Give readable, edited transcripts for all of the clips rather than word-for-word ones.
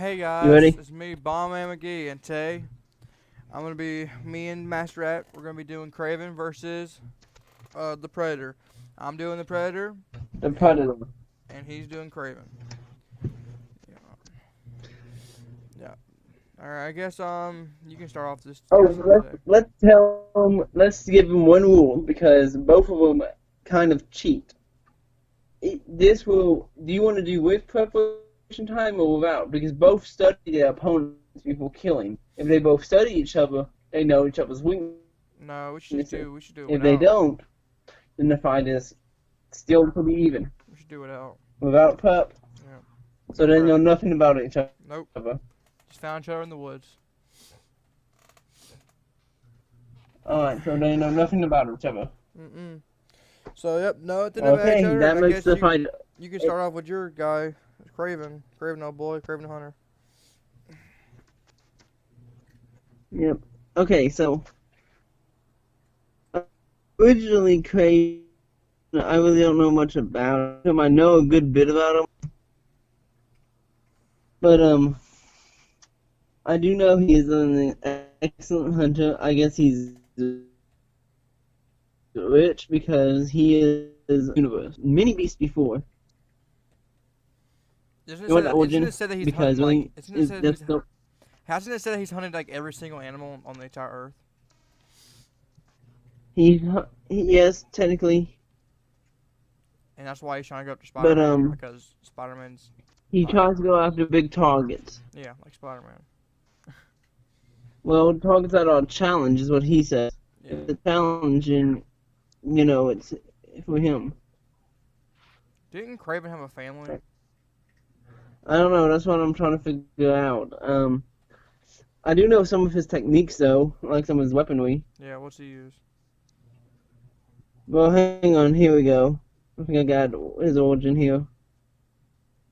Hey You guys, ready? it's me, Bombman McGee, and today me and Master Rat, we're gonna be doing Kraven versus the Predator. I'm doing the Predator, The and Predator. and he's doing Kraven. Yeah, yeah. All right, I guess you can start off Oh, this today. let's give him one rule because both of them kind of cheat. This will. Do you want to do with preparation time or without? Because both study their opponents before killing. If they both study each other, they know each other's weaknesses. No, we should do it If they without. don't, then the fight is still pretty even. We should do it without. Without prep, Yeah, so no they prep. know nothing about each Nope. other. Just found each other in the woods. Alright, so they know nothing about each other. Mm-mm. So yep, no, it didn't have each Okay, other, and that I makes guess the fight. you can start off with your guy, Kraven old boy, Kraven Hunter. Yep. Okay, so originally Craven, I really don't know much about him. I know a good bit about him, but I do know he is an excellent hunter. I guess he's rich because he is universe. Many beasts before. You want the Isn't it origin? said that he's hunting Because like? really, Isn't it is said he's? just the, Hasn't it said that he's hunted like every single animal on the entire earth? yes, technically, And that's why he's trying to go after but Spider-Man because Spider-Man's he like, tries to go after big targets. yeah, like Spider-Man. Well, targets that are a challenge is what he says. Yeah. It's a challenge, and it's for him. Didn't Kraven have a family? I don't know. That's what I'm trying to figure out. I do know some of his techniques though, like some of his weaponry. Yeah. What's he use? Well, hang on. Here we go. I think I got his origin here.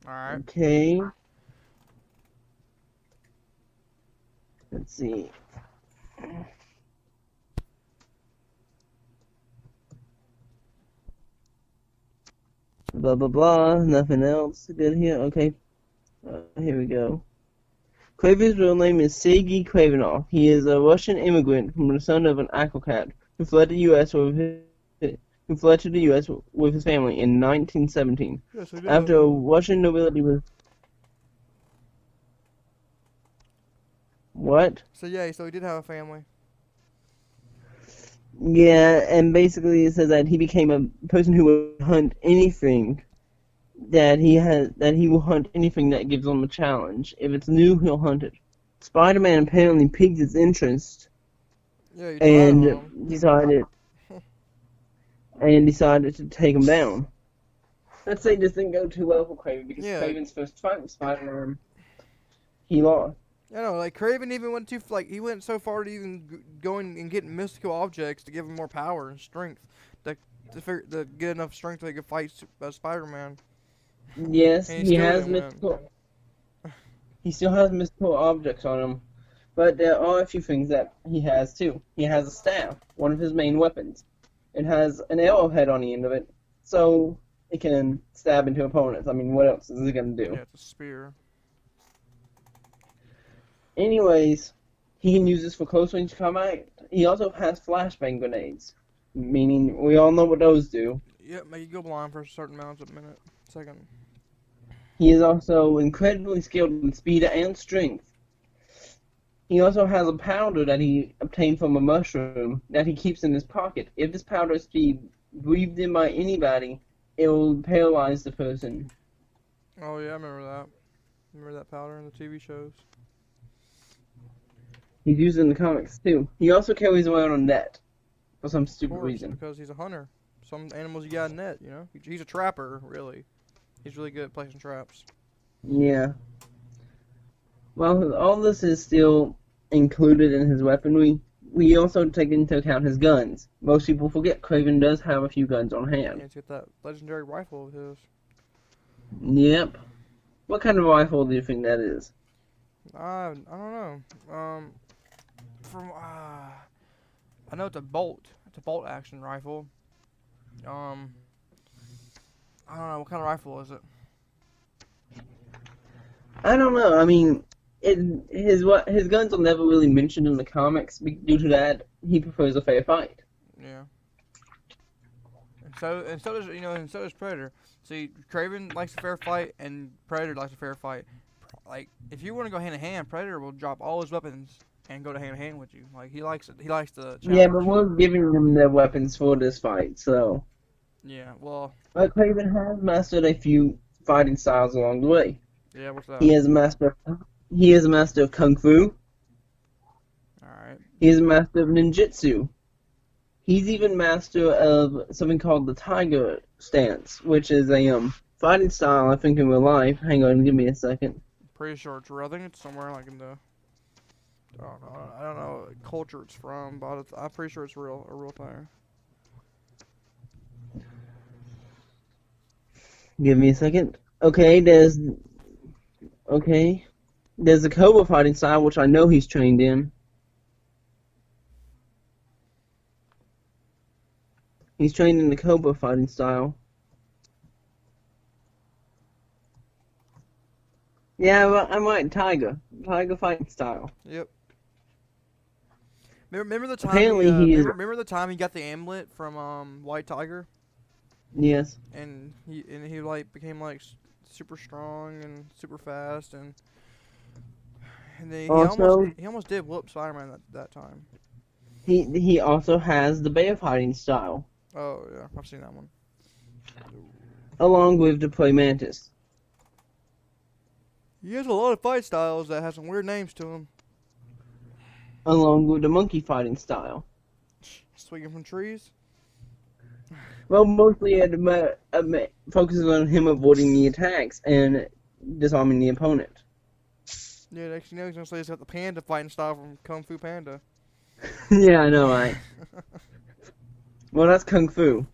All right. Okay. Let's see. Blah blah blah. Nothing else good here. Okay. Here we go. Kraven's real name is Sergei Kravenov. He is a Russian immigrant from the son of an acrobat who fled the U.S. who fled to the U.S. with his family in 1917. Yes, I did know After that. Russian nobility was what? So yeah, so he did have a family. Yeah, and basically it says that he became a person who would hunt anything that he will hunt anything that gives him a challenge. If it's new, he'll hunt it. Spider-Man apparently piqued his interest Yeah, he tried on him. and decided to take him down. Let's say this didn't go too well for Kraven because Yeah. Kraven's first fight with Spider-Man, he lost. I know, like Kraven even went he went so far to even going and getting mystical objects to give him more power and strength, to get enough strength so he could fight Spider-Man. Yes, And he he still has didn't win. mystical. He still has mystical objects on him, but there are a few things that he has too. He has a staff, one of his main weapons. It has an arrowhead on the end of it, so it can stab into opponents. I mean, what else is it gonna do? Yeah, it's a spear. Anyways, he can use this for close range combat. He also has flashbang grenades, meaning we all know what those do. Yep, make you go blind for a certain amount of second. He is also incredibly skilled in speed and strength. He also has a powder that he obtained from a mushroom that he keeps in his pocket. If this powder is to be breathed in by anybody, it will paralyze the person. Oh yeah, I remember that. Remember that powder in the TV shows. He's used in the comics too. He also carries around a net for some Of stupid course, reason. because he's a hunter. Some animals you got a net, you know. He's a trapper, really. He's really good at placing traps. Yeah. Well, all this is still included in his weaponry. We also take into account his guns. Most people forget Kraven does have a few guns on And hand. he's got that legendary rifle of his. Yep. What kind of rifle do you think that is? I don't know. I know it's a bolt. It's a bolt action rifle. I don't know what kind of rifle is it. I don't know. I mean, his guns are never really mentioned in the comics. Due to that, he prefers a fair fight. Yeah. And so does and so does Predator. See, Kraven likes a fair fight, and Predator likes a fair fight. Like, if you want to go hand in hand, Predator will drop all his weapons and go to hand in hand with you. Like, he likes it. He likes the Yeah, but challenge. we're giving them their weapons for this fight, so. Yeah. Well. But Craven has mastered a few fighting styles along the way. Yeah. What's that? He is a master. He is a master of kung fu. All right. He is a master of ninjutsu. He's even master of something called the tiger stance, which is a fighting style I think in real life. Hang on, give me a second. Pretty sure it's real. I think it's somewhere like in the. I don't know what culture it's from, but I'm pretty sure it's real. A real thing. Give me a second. Okay. There's the Cobra fighting style, which I know he's trained in. He's trained in the Cobra fighting style. Yeah, I'm right. Tiger fighting style. Yep. Remember the time Apparently he is. remember the time he got the amulet from White Tiger, Yes. and he like became like super strong and super fast, and then Also, he almost did whoop Spider-Man that time. he also has the bear fighting style, Oh yeah, I've seen that one. along with the praying mantis. He has a lot of fight styles that have some weird names to him. Along with the monkey fighting style. Swinging from trees. Well, mostly it focuses on him avoiding the attacks and disarming the opponent. Yeah, next you know he's gonna say he's got the panda fighting style from Kung Fu Panda. Yeah, I know, right? Well, that's kung fu.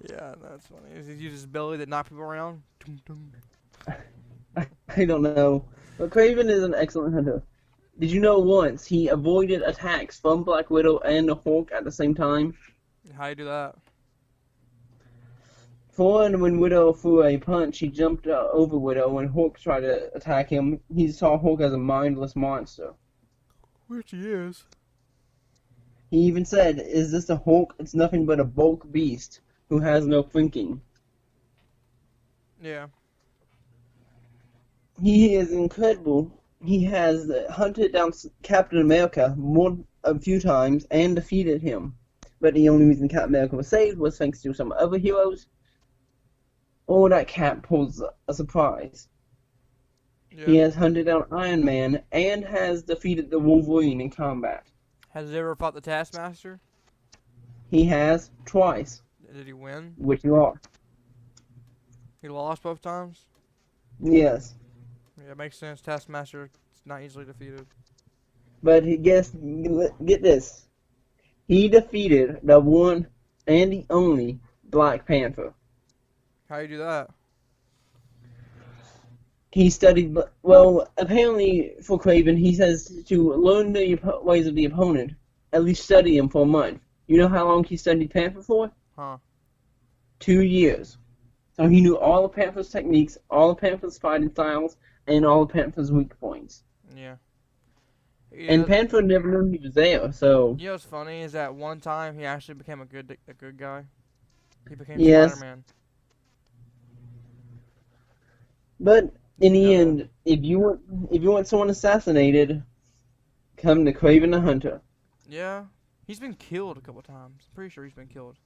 Yeah, that's funny. He uses his belly to knock people around. Tum, tum. I don't know. But Kraven is an excellent hunter. Did you know once he avoided attacks from Black Widow and the Hulk at the same time? How you do that? For one, when Widow threw a punch, he jumped over Widow. When Hulk tried to attack him, he saw Hulk as a mindless monster. Which he is. He even said, "Is this a Hulk? It's nothing but a bulk beast who has no thinking." Yeah. He is incredible. He has hunted down Captain America a few times and defeated him. But the only reason Captain America was saved was thanks to some other heroes. Or that Cap pulls a surprise. Yeah. He has hunted down Iron Man and has defeated the Wolverine in combat. Has he ever fought the Taskmaster? He has twice, Did he win? which he lost. He lost both times? Yes. Yeah, it makes sense. Taskmaster is not easily defeated. But get this. He defeated the one and the only Black Panther. How you do that? He studied, well, apparently for Kraven, he says to learn the ways of the opponent, at least study him for a month. You know how long he studied Panther for? Huh. 2 years. So he knew all of Panther's techniques, all of Panther's fighting styles, and all of Panther's weak points. Yeah. And Panther never knew he was there, so... You know what's funny is that one time he actually became a good guy. He became Yes. Spider-Man. But in the end, if you want someone assassinated, come to Kraven the Hunter. Yeah. He's been killed a couple times. I'm pretty sure he's been killed.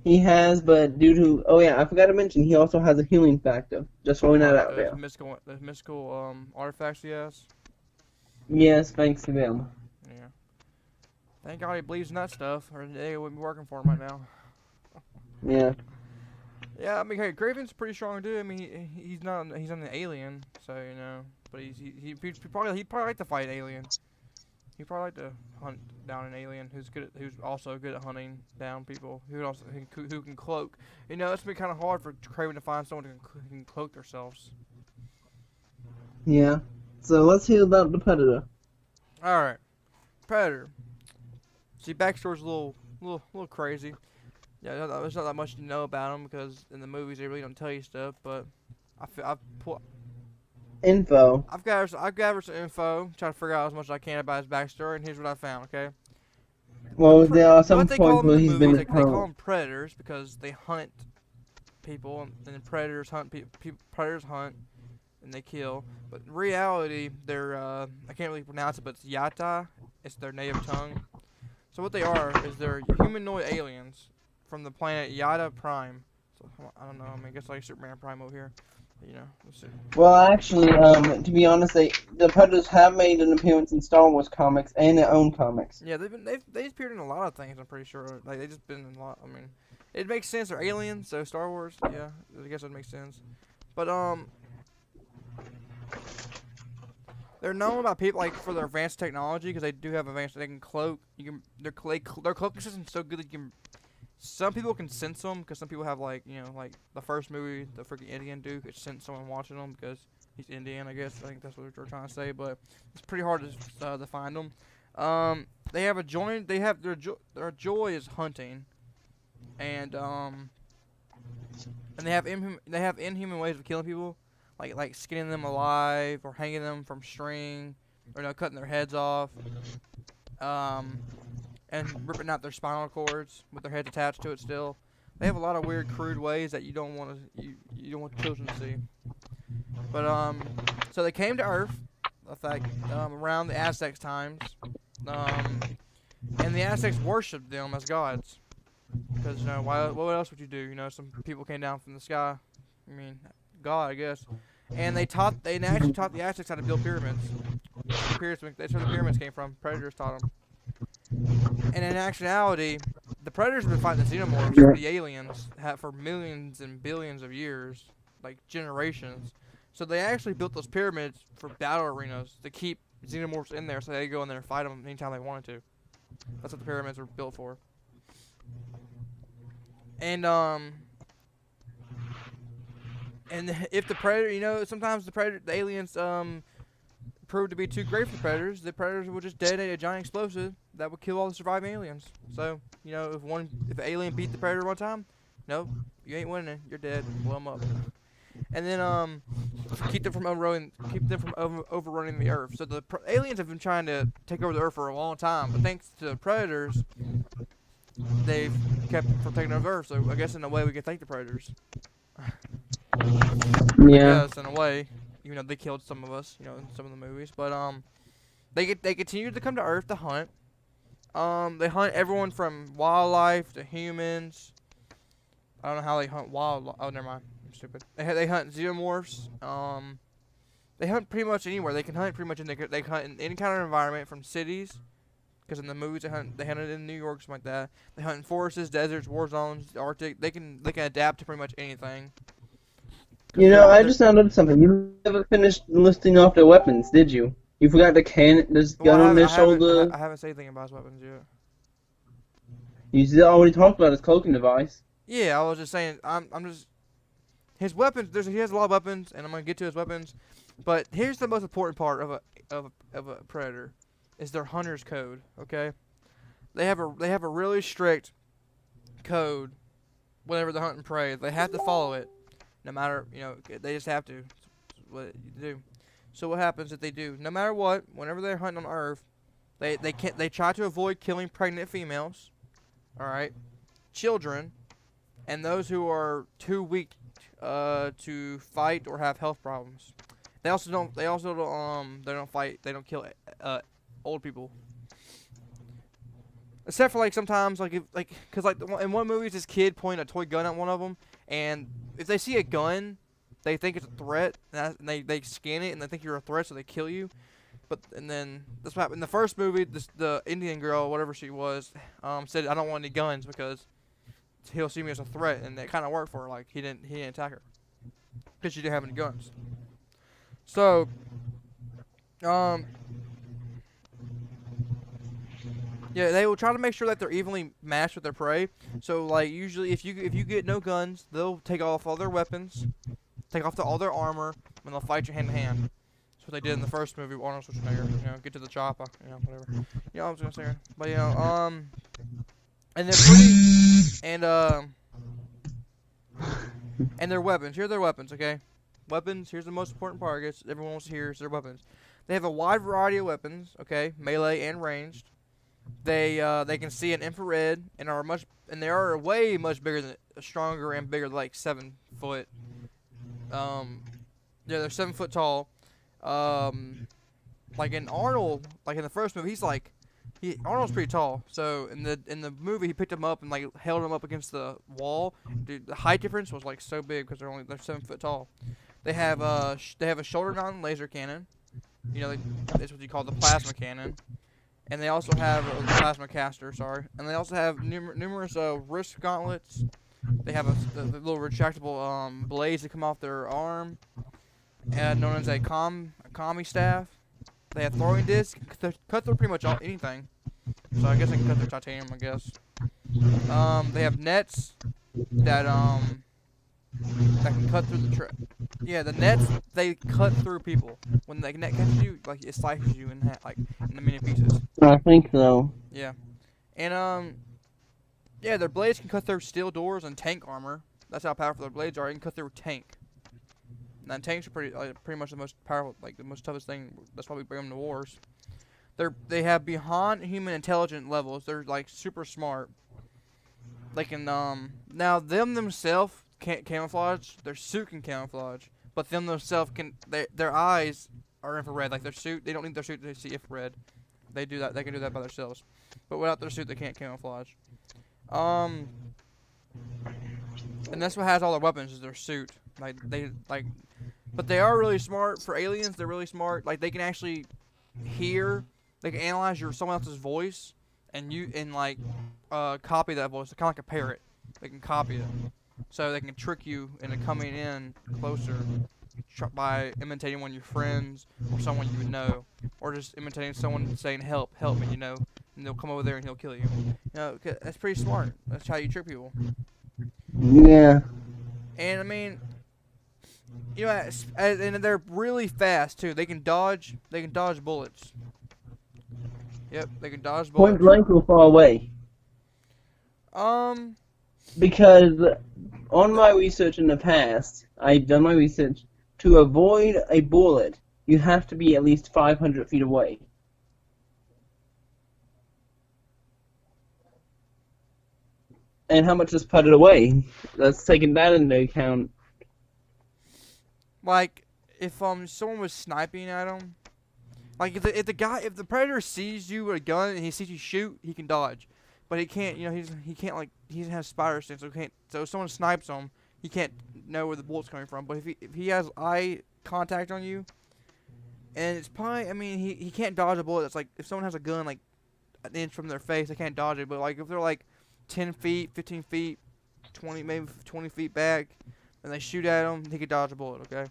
He has, but due to... Oh yeah, I forgot to mention, he also has a healing factor. Just throwing that out there. The mystical artifacts he has. Yes, thanks to them. Yeah. Thank God he believes in that stuff, or they wouldn't be working for him right now. Yeah. Yeah, I mean, hey, Kraven's pretty strong dude. I mean, he's not an alien, so you know. But he'd probably like to fight aliens. He'd probably like to hunt down an alien who's also good at hunting down people who can cloak. You know, it's been kind of hard for Kraven to find someone who can cloak themselves. Yeah. So let's hear about the Predator. All right, Predator. See, backstory's a little crazy. Yeah, there's not that much to know about him because in the movies they really don't tell you stuff. But info. I've gathered some info, trying to figure out as much as I can about his backstory, and here's what I found. Okay. Well, there are some What they call points them in where the he's movies, been they call hurt. them predators because they hunt people, and then predators hunt predators hunt, and they kill. But in reality, they're I can't really pronounce it, but it's Yata. It's their native tongue. So what they are is they're humanoid aliens from the planet Yata Prime. So I don't know. I mean, I guess like Superman Prime over here. You know, let's see. Well, actually, to be honest, the Predators have made an appearance in Star Wars comics and their own comics. Yeah, they've appeared in a lot of things. I'm pretty sure. Like they just been in a lot. I mean, it makes sense. They're aliens, so Star Wars. Yeah, I guess it makes sense. But they're known by people like for their advanced technology because they do have advanced. They can cloak. Their cloaking system's so good that you can. Some people can sense them because some people have like like the first movie, the freaking Indian dude could sense someone watching them because he's Indian. I guess I think that's what they're trying to say, but it's pretty hard to find them. They have a joy. They have their joy is hunting, and they have inhuman ways of killing people, like skinning them alive or hanging them from string, or cutting their heads off, and ripping out their spinal cords with their heads attached to it still. They have a lot of weird, crude ways that you don't want children to see. But so they came to Earth, in fact, around the Aztec times, and the Aztecs worshipped them as gods. Because what else would you do? Some people came down from the sky. I mean, God, I guess. And they actually taught the Aztecs how to build pyramids. That's where the pyramids came from. Predators taught them. And in actuality, the Predators have been fighting the Xenomorphs, the aliens, for millions and billions of years, like generations. So they actually built those pyramids for battle arenas to keep Xenomorphs in there so they could go in there and fight them anytime they wanted to. That's what the pyramids were built for. And if the Predator, sometimes the aliens, prove to be too great for the Predators will just detonate a giant explosive that would kill all the surviving aliens. So, if an alien beat the Predator one time, no, you ain't winning. You're dead. Blow them up. And then keep them from overrunning the Earth. So the aliens have been trying to take over the Earth for a long time, but thanks to the Predators, they've kept them from taking over Earth. So I guess in a way we can thank the Predators. Yeah. Yes, in a way. Even though they killed some of us, in some of the movies. But they continue to come to Earth to hunt. They hunt everyone from wildlife to humans. I don't know how they hunt wildlife. Oh, never mind. I'm stupid. They hunt xenomorphs. They hunt pretty much anywhere. They can hunt pretty much they hunt in any kind of environment from cities. Because in the movies they hunted in New York, something like that. They hunt in forests, deserts, war zones, Arctic. They can adapt to pretty much anything. I just found out something. You never finished listing off their weapons, did you? You forgot the this gun on their shoulder. I haven't said anything about his weapons yet. You already talked about his cloaking device. Yeah, I was just saying. I'm just his weapons. He has a lot of weapons, and I'm gonna get to his weapons. But here's the most important part of a predator, is their hunter's code. Okay, they have a really strict code. Whenever they're hunting prey, they have to follow it. No matter, they just have to. That's what you do. So what happens if they do? No matter what, whenever they're hunting on Earth, they try to avoid killing pregnant females, all right, children, and those who are too weak to fight or have health problems. They don't fight. They don't kill old people. Except for sometimes because in one movie this kid pointed a toy gun at one of them, and if they see a gun, they think it's a threat, and they scan it and they think you're a threat, so they kill you. And then that's what happened in the first movie. The Indian girl, whatever she was, said I don't want any guns because he'll see me as a threat, and it kind of worked for her. Like he didn't attack her because she didn't have any guns. So, yeah, they will try to make sure that they're evenly matched with their prey. So, usually, if you get no guns, they'll take off all their weapons, take off all their armor, and they'll fight you hand to hand. That's what they did in the first movie with Arnold Schwarzenegger. Get to the chopper, whatever. I was gonna say, but and they're pretty, and their weapons. Here are their weapons, okay? weapons. Here's the most important part, I guess everyone wants to hear is their weapons. They have a wide variety of weapons, okay, melee and ranged. They can see in infrared and they are way much bigger than stronger and bigger, like 7 foot. Yeah, they're 7 foot tall. Like in Arnold, like in the first movie, Arnold's pretty tall. So in the movie, he picked him up and like held him up against the wall. Dude, the height difference was like so big because they're 7 foot tall. They have a shoulder-mounted laser cannon. You know, that's what you call the plasma cannon. And they also have a plasma caster. Sorry. And they also have numerous wrist gauntlets. They have the little retractable blades that come off their arm, known as a commie staff. They have throwing discs, cut through pretty much anything. So I guess they can cut through titanium, I guess. They have nets that can cut through the nets, they cut through people. When the net catches you, like, it slices you in half, like, in a million pieces. I think so. Yeah. And, yeah, their blades can cut through steel doors and tank armor. That's how powerful their blades are. They can cut through a tank. And tanks are pretty much the most powerful, like the most toughest thing. That's why we bring them to wars. They have beyond human intelligent levels. They're like super smart. They can now them themselves can't camouflage. Their suit can camouflage, but them themselves can. Their eyes are infrared. Like their suit, they don't need their suit to see infrared. They do that. They can do that by themselves. But without their suit, they can't camouflage. And that's what has all their weapons is their suit. But they are really smart. For aliens, they're really smart. Like, they can actually hear, they can analyze someone else's voice, and copy that voice. They're kind of like a parrot. They can copy it. So they can trick you into coming in closer by imitating one of your friends or someone you would know. Or just imitating someone saying, help me, you know. And they'll come over there and he'll kill you. You know, that's pretty smart. That's how you trick people. Yeah. And, I mean, you know, and they're really fast too. They can dodge bullets. Yep, they can dodge bullets. Point blank or far away? Because on my research in the past, I've done my research. To avoid a bullet, you have to be at least 500 feet away. And how much is putted away? Let's take that into account. Like, if someone was sniping at him, like if the predator sees you with a gun and he sees you shoot, he can dodge, but he can't. You know, he doesn't have spider sense, so he can't. So if someone snipes him, he can't know where the bullet's coming from. But if he has eye contact on you, and it's probably, I mean, he can't dodge a bullet. It's like if someone has a gun like an inch from their face, they can't dodge it. But like if they're like 10 feet, 15 feet, 20 feet back, and they shoot at him, he could dodge a bullet, okay?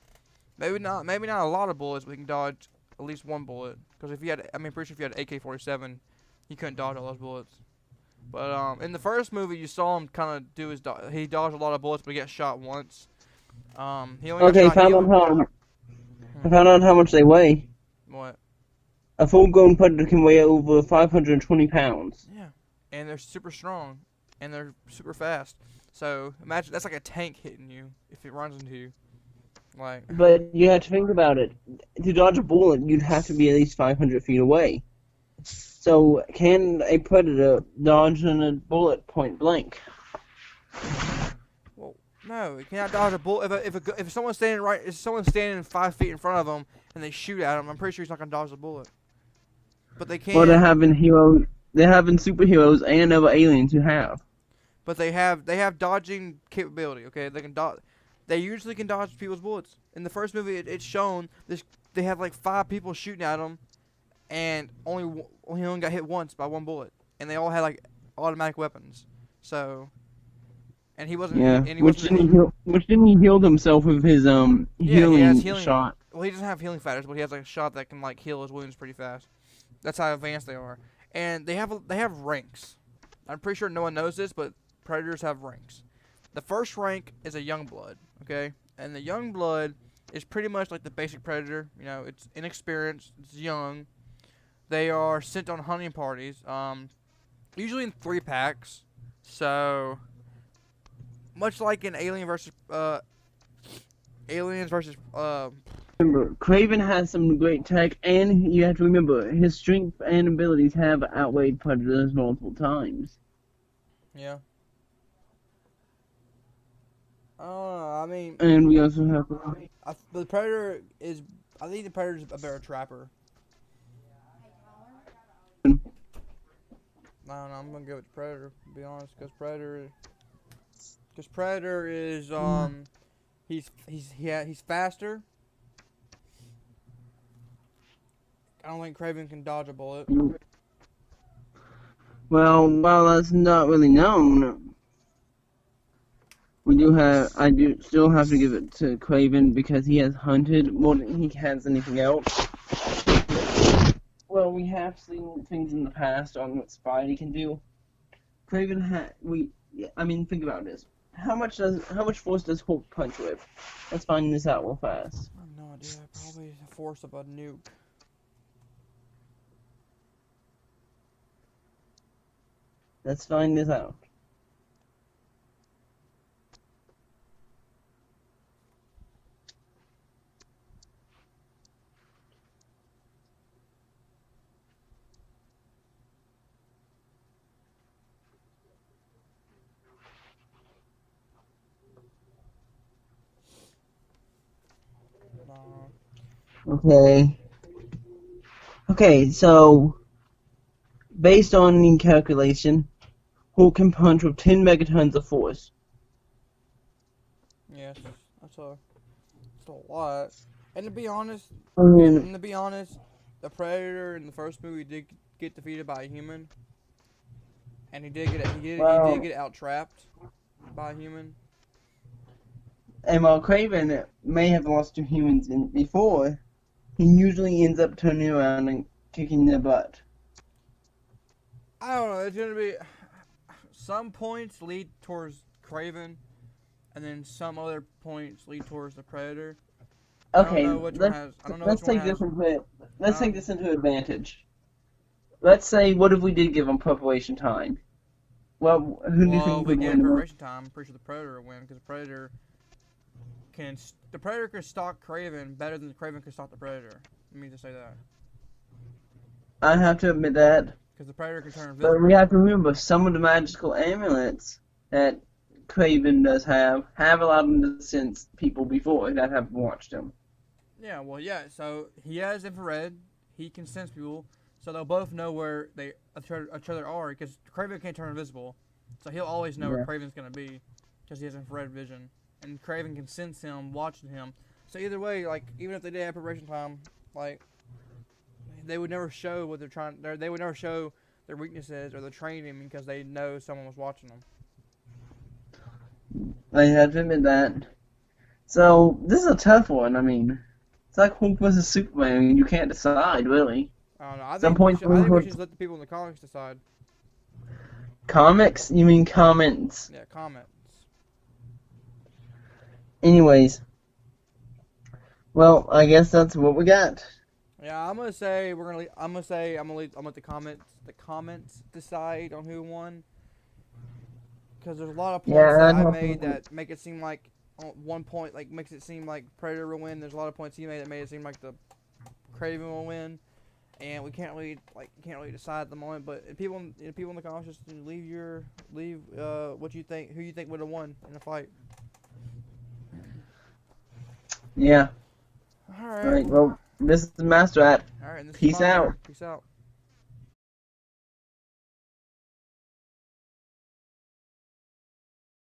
Maybe not a lot of bullets, but he can dodge at least one bullet. Because if you had, I mean, pretty sure if you had an AK-47, he couldn't dodge all those bullets. But in the first movie, you saw him kind of do he dodged a lot of bullets, but he got shot once. He only got shot. I found out how much they weigh. What? A full-grown predator can weigh over 520 pounds. Yeah, and they're super strong, and they're super fast. So imagine that's like a tank hitting you if it runs into you. Like. But you have to think about it. To dodge a bullet, you'd have to be at least 500 feet away. So can a predator dodge a bullet point blank? Well, no, it cannot dodge a bullet. If someone's standing 5 feet in front of them and they shoot at him, I'm pretty sure he's not gonna dodge the bullet. But they can. Well, they're having superheroes and other aliens who have. But they have dodging capability. Okay, they can dodge. They usually can dodge people's bullets. In the first movie, it's shown they have like 5 people shooting at them, and he only got hit once by one bullet, and they all had like automatic weapons. So, and he wasn't. Yeah. And he which didn't he heal himself with his healing shot? Well, he doesn't have healing factors, but he has like a shot that can like heal his wounds pretty fast. That's how advanced they are, and they have ranks. I'm pretty sure no one knows this, but predators have ranks. The first rank is a young blood, okay? And the young blood is pretty much like the basic predator. You know, it's inexperienced, it's young. They are sent on hunting parties, usually in 3 packs. So, much like in Alien versus aliens versus Remember, Kraven has some great tech, and you have to remember, his strength and abilities have outweighed Predators multiple times. yeah. I don't know. I mean, And we also have... the Predator is. I think the Predator's a better trapper. I don't know. I'm gonna go with Predator. To be honest, because Predator is he's faster. I don't think Kraven can dodge a bullet. Well, while that's not really known, I do still have to give it to Kraven because he has hunted more than he has anything else. Well, we have seen things in the past on what Spidey can do. Kraven think about this. How much force does Hulk punch with? Let's find this out real fast. I have no idea. Probably the force of a nuke. Let's find this out. Okay, so based on the calculation, Hulk can punch with 10 megatons of force. Yes, that's a lot. And to be honest, the Predator in the first movie did get defeated by a human, and he did get out trapped by a human. And while Kraven may have lost to humans before, he usually ends up turning around and kicking their butt. I don't know. It's gonna be some points lead towards Kraven, and then some other points lead towards the Predator. Okay, let's take this into advantage. Let's say, what if we did give him preparation time? Well, who do you think would win? Preparation time. I'm pretty sure the Predator would win because the Predator can stalk Kraven better than Kraven can stalk the Predator. Let me just say that. I have to admit that. Because the Predator can turn invisible. But we have to remember, some of the magical amulets that Kraven does have allowed him to sense people before that have watched him. Yeah, well, yeah. So he has infrared. He can sense people, so they'll both know where each other are. Because Kraven can't turn invisible, so he'll always know where Kraven's gonna be, because he has infrared vision, and Kraven can sense him, watching him. So either way, like even if they did have preparation time, like they would never show what they're trying. They would never show their weaknesses or their training because they know someone was watching them. I have to admit that. So this is a tough one. I mean, it's like Hulk versus Superman. You can't decide really. I don't know. I think we should let the people in the comics decide. Comics? You mean comments? Yeah, comments. Anyways, well, I guess that's what we got. Yeah, I'm gonna let the comments decide on who won. Because there's a lot of points that I made that make it seem like one point makes it seem like Predator will win. There's a lot of points he made that made it seem like the Kraven will win, and we can't really decide at the moment. But people in the comments, just leave what you think, who you think would have won in a fight. Yeah. All right. All right. Well, this is the Master At. All right. And this Peace out. Peace out.